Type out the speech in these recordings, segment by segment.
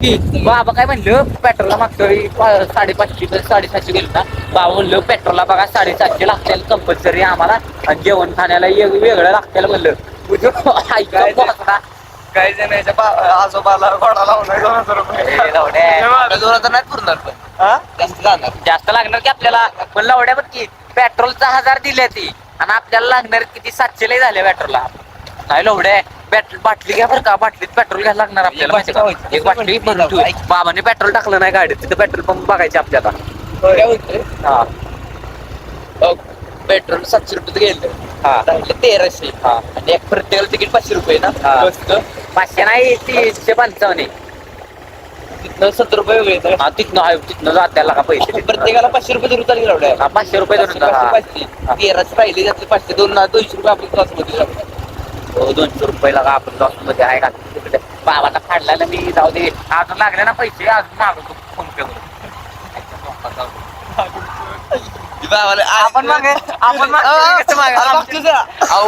बाबा काय म्हणलं पेट्रोलला मागच्या वेळी 550 750 गेलं ना. बाबा म्हणलं पेट्रोलला बघा 750 लागतील कंपल्सरी आम्हाला आणि जेवण खाण्याला वेगळं लागतील म्हणलं. काही जणांच्या आजोबाला घोडा लावणार 2000 रुपये. 2000 नाही पुरणार पण जास्त जाणार. जास्त लागणार की आपल्याला पण लवड्या बघ की पेट्रोलचा 1000 दिले ती आणि आपल्याला लागणार किती 700 लय झाले पेट्रोलला. काय लवड्या बाटली घ्या बरं का. बाटलीत पेट्रोल घ्यायला लागणार आपल्याला माहिती का. एक बाटली भरून ठेव. बाबाने पेट्रोल टाकलं नाही गाडीत तिथं पेट्रोल पंप बघायचे आपल्याला. हा पेट्रोल 700 रुपये गेलं. 1300 आणि एक प्रत्येकाला तिकीट 500 रुपये ना. 500 नाही 355. तिथनं 70 रुपये वेगळे. तिथनं जात्याला का पैसे प्रत्येकाला 500 रुपये धरून चालेल एवढ्या. 500 रुपये धरून 1300 राहिले त्यातले 500 200 रुपये आपल्या क्लासमध्ये लागले. 200 रुपयाला का आपण लॉस मध्ये आहे का तिकडे. बाबाला फाडला ना मी. जाऊ दे अजून लागले ना पैसे अजून मागवतो फोन पे करून. आपण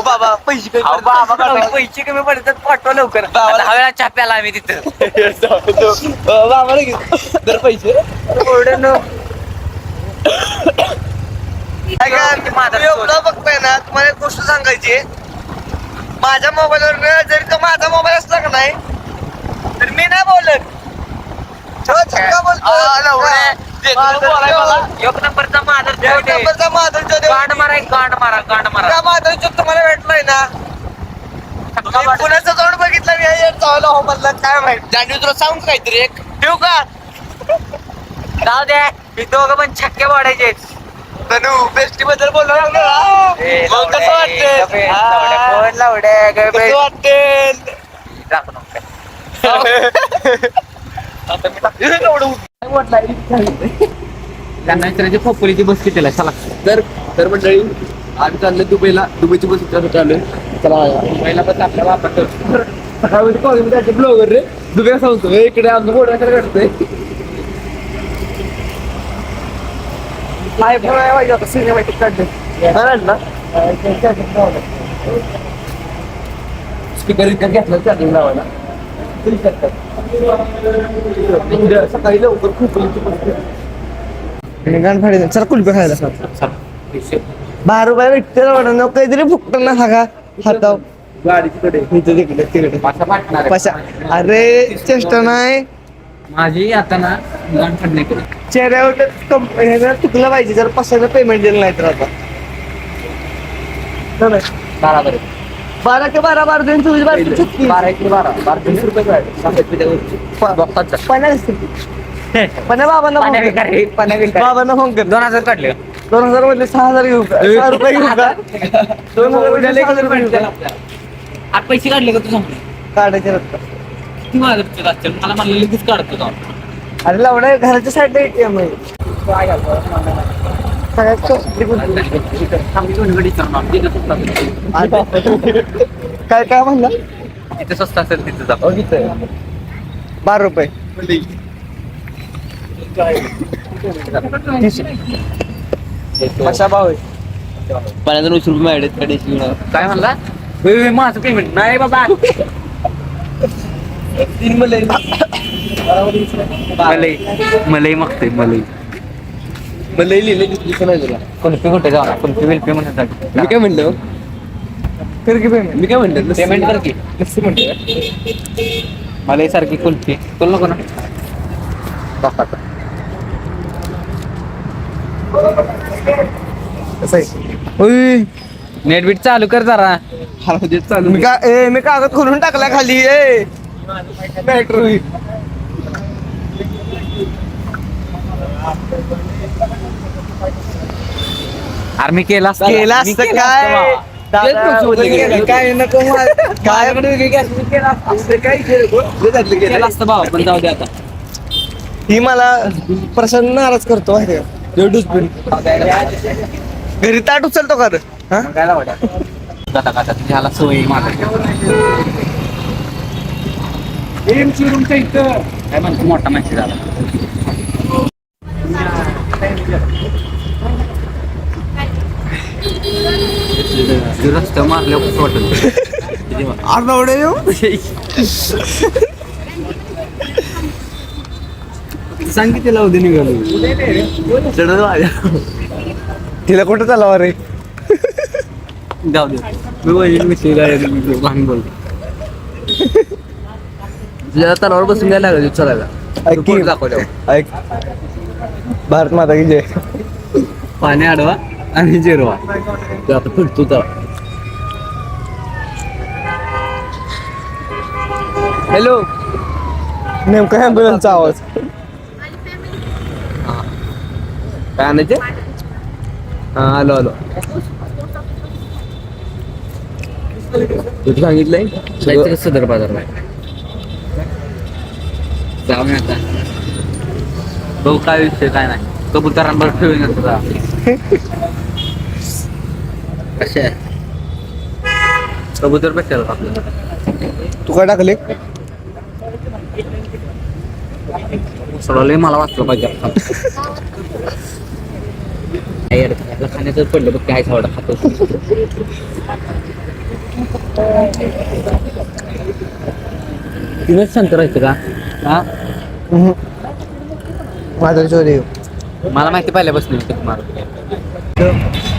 बाबा पैसे पैसे कमी पडतात पाठवा लवकर. हवेला छाप्याला आम्ही तिथं बाबा दर पैसे एवढं बघताय ना. तुम्हाला एक गोष्ट सांगायची. माझ्या मोबाईलवर जरी तो माझा मोबाईल असला का नाही तर मी नाही बोलत. एक नंबरचा मादर गांड मारा तुम्हाला भेटलाय ना. पुण्याचं तोंड बघितलं मी चावला हो म्हणलं काय माहिती. जाणीव तुला सांगू काहीतरी एक ठेवू का. जाऊ द्या मी दोघं पण छक्के वाढायचे. तनू बेस्टी बद्दल बोलणार मग कसं वाटतं. कसं वाटेल. त्यांना विचारायचे खोपोलीची बस कितीला चला. तर मंडळी आम्ही चाललोय दुबईला. दुबईची बस चाललोय. चला दुबईला बस आपल्या वापरतो. सकाळी कॉलेज ब्लॉगर रे दुबई सांगतो इकडे आमचं मोठ्या काढतोय. लाईव्ह पाहिजे होता सिनेमॅटिक काढले ना. स्पीकर विकर घेतला चार्जिंग लावायला. सकाळी लवकर खूप गाण फाडी. चला कुलपे खायला 12 रुपये भेटते ना. काहीतरी फुकट ना हा का हाताव गाडीकडे तिकडे पाशा. अरे चेष्टा नाही माझी आता ना गाण फाडणे चेहऱ्यावर चुकलं पाहिजे. जर 500 पेमेंट दिलं नाही तर आता 12 के 12 12 दिन 24 12 36 12 1 12 20 रुपये बाबांना फोन कर. 2000 काढले 2000 मध्ये 6000 घेऊ का. 6 रुपये घेऊ का. 2000 आज पैसे काढले का तू सांग. काढायचे रस्ता किती माझं असतील मला म्हणलं लगेच काढतो तो. अरे लावणार घराच्या साईडला ATM आहे. सगळ्यात स्वस्त काय म्हणला. जिथे स्वस्त असेल तिथे जा. 12 रुपये कशा भाव आहे. 20 रुपये मिळाले. काय म्हणला माझं पेमेंट नाही बाबा. 3 मलाई मागतोय मलाई लिहिले दिसलं नाही तुला. कुल्फी कुठे जाऊ कुल्फी विल्फी म्हणत मी काय म्हणलं कर की पेमेंट. मी काय म्हणलं पेमेंट कर की नसते म्हणतो. मलाई सारखी कुल्फी तुला नको ना. कसं आहे नेट बीट चालू कर जरा. चालू मी कागद खोलून टाकला खाली. मेट्रो अरे मी केला केला असतं काय. काय नको काय केला असतं भाऊ पण जाऊ दे आता. ही मला प्रसन्न नाराज करतो माहिती का. घरी ताट उचलतो का. झाला सवय माझा. रूमच्या इथं काय म्हणतो मोठा माहिती झाला. रस्ता मारल्यावर कसं वाटत. सांग की तिला उद्या निघालो चढत माझ्या तिला कुठं चालावा रे जाऊ दे मी वहिनी विषयी लहान बोलतो तुझ्या तलावर बसून घ्यायला लागलं चलायला ऐक की, दाखवलं ऐक भारत माता की जय. पाणी अडवा आणि जिरवा ते आता फिरतो तर हॅलो नेमका ॲम्ब्युलन्सचा आवाज. काय आणायचे हा आलो आलो तू सांगितलंय जायचं सदर बाजारला जाऊन आता भाऊ काय विषय काय नाही कबुतरांवर ठेवून येतो का कसे आहे कबूतर भेटेल का आपल्याला तू काय टाकले सोडवलंय मला वाचलं पाहिजे आपल्या खाण्याचं पडलं बघ काय सावडा खातो तिनंच शांत राहायचं का हा माझा चोरी मला माहिती पहिल्यापासून तुम्हाला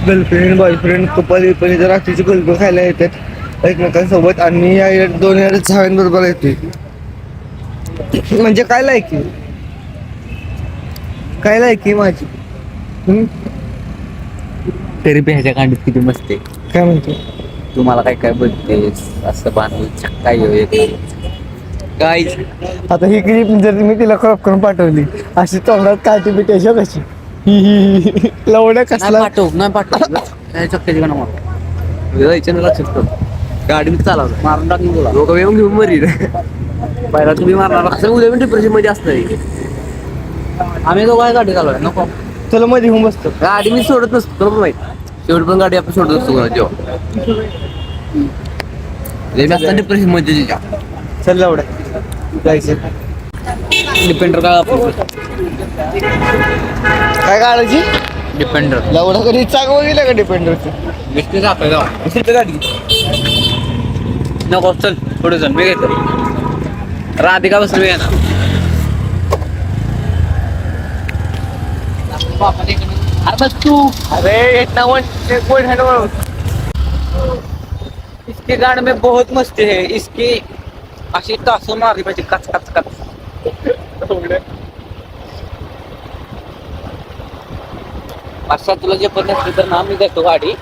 गर्लफ्रेंड बॉयफ्रेंड कपल विपल जर रात्रीची गल्प खायला येतात एकमेकांसोबत आणि या 2006 बरोबर येते म्हणजे काय लायकी माझी तरी बी ह्याच्या कांडीत किती मस्त आहे काय म्हणते तुम्हाला काय काय बोलतेस असं बांधून छक्का येऊ काहीच आता ही क्लिप जर मी तिला क्रॉप करून पाठवली अशी तोंडात काठी बिटायची कशी ही लवड्या कसला नाही पाठव काय चक्क्याची गाणं मार जायचं ना लक्षात ठेव गाडी मी चालवलं मारून टाकून बोला लोक येऊन घेऊन मरी पहिला तुम्ही मारणार असं उद्या पण डिप्रेशन मध्ये असणार आम्ही दोघं गाडी चालवल्या नको तुला मध्ये होऊन बसतो गाडी मी सोडत नसतो तुला पण माहिती शेवट पण गाडी आपण सोडत असतो जेव्हा डिप्रेशन मध्ये चल लवड्या जायचं डिपेंडर का काय काढायची डिपेंडर लवडा कधी चाक बघितलं का डिपेंडरची विष्णू जातोय गाडी नको चल पुढे चल मी घेतो राधिका बसून मी येणार अरे बस तू अरे एक ना वन इसके गाड़ में बहुत मस्ती है इसकी अशी तासो मारली पाहिजे कच कच कच अशा तुला जे पण असली तर ना मी देतो गाडी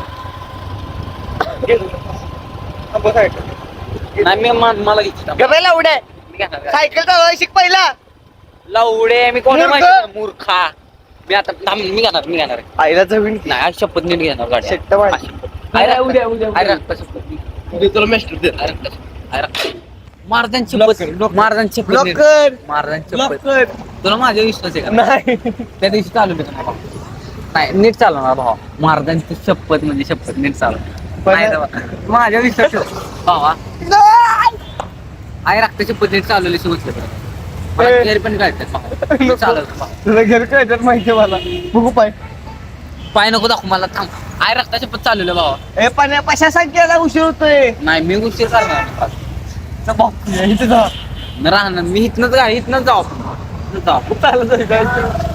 नाही मी मला घ्यायची लवड्या सायकल चालवायला शिक पहिला लावडे मी कोण मूर्ख. मूर्खा मी आता थांब मी घेणार आईला जमीन नाही आज शपथ नीट घेणार गाडी शेट्ट माझी. तुला मेस्टर दे महाराजांची महाराजांची ब्लॉक कर. महाराजांची ब्लॉक कर. तुला माझ्या विश्वास आहे का नाही त्या दिवशी चालवले का भाऊ नाही नीट चालवणार भावा महाराजांची शपथ म्हणजे शपथ नीट पण- चालव माझ्या विश्वास ठेव. भावा आई रक्ताची शपथ नीट चालवली समजलं मला घरी पण कळतात चालवतो भावा. तुला घर कळतात माहिती मला बघू पाय पाय नको दाखवू मला थांब आई रक्ताची शपथ चालवलं भावा ए पाण्या पशा संख्याला उशीर होतोय नाही मी उशीर करणार इथे जा. राहणार मी इथनच गाडी इथनच जाऊ आपण जाऊ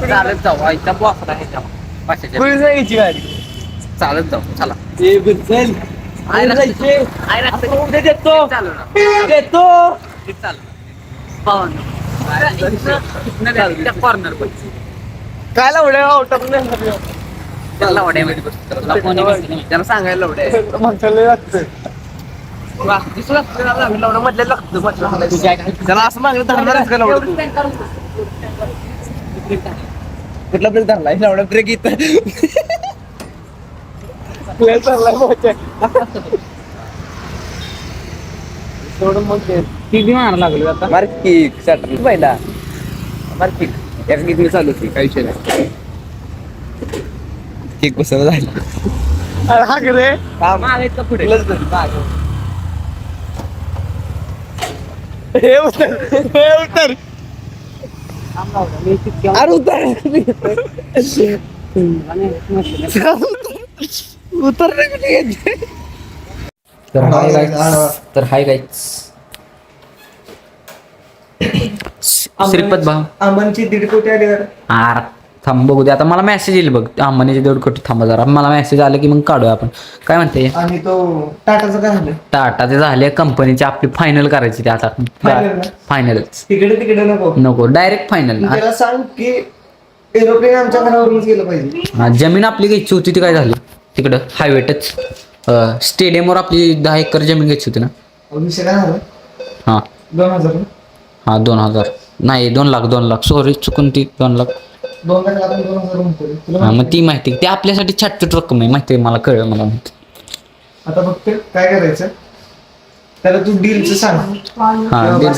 चालत जाऊ आईचा बॉस आहे पाचशेच्या कुठे जायची गाडी चालत जाऊ चला चल आई जायचे. आई रस्ता उद्या देतो चालू ना देतो कॉर्नर पण काय लावड्या आउट ऑफ त्याला वड्यामध्ये बसतो त्याला सांगायला वड्या म्हणताला लागतं त्याला असं मागलं धरणारच का लावडं तू? कुठला ब्रेक धरला लावडा ब्रेक येत सोडून मग ते किती मारा लागलो आता मार्किक सॅटर पहिला मार्किक एक गीत मी चालू होती काही विषय नाही केक बसवलं झालं अरे हा रे मागायचं पुढे हे उतर अरे उतर तर हाय गाईच श्रीपत भाव आमनची 1.5 कोटी आल्यावर आर थांब बघू दे आता मला मेसेज येईल बघ अंबानीचे 1.5 कोटी थांबा जरा मला मेसेज आला की मग काढूया आपण काय म्हणते आणि तो टाटाचं काय झालं टाटाचे झाले कंपनीची आपली फायनल करायची ते आता Final ना? फायनलच तिकडे नको नको डायरेक्ट फायनल त्याला सांग की एरोप्लेन आमच्या घरावरूनच गेलं पाहिजे. जमीन आपली घ्यायची होती ती काय झाली तिकडं हायवे टच स्टेडियमवर आपली 10 एकर जमीन घ्यायची होती ना विषय काय झालं हां 2000 हां 2000 नाही 2 लाख सॉरी चुकून ती 2 लाख 2 लाख आपण 2000 म्हणतो तुला हां मग ती माहिती ते आपल्यासाठी छाटछूट रक्कम आहे माहिती आहे मला कळलं मला माहिती आता फक्त काय करायचं त्याला तू डीलचं सांग हां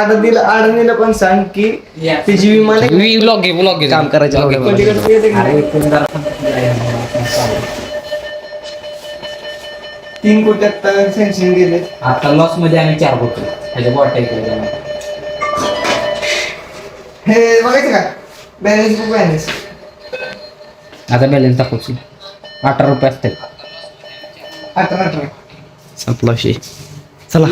अडणीला पण सांग की त्याची विमान व्लॉग काम करायचं एवढं मला. पलीकडे येते की नाही? 3 कोटी आता सँक्शन गेले. आता लॉस मध्ये आम्ही 4 होतो ह्याच्या बॉट हे बघायचं का बॅलन्स बुक बॅलन्स आता बॅलन्स दाखवची 18 रुपये असतात 18 संपला विषय चला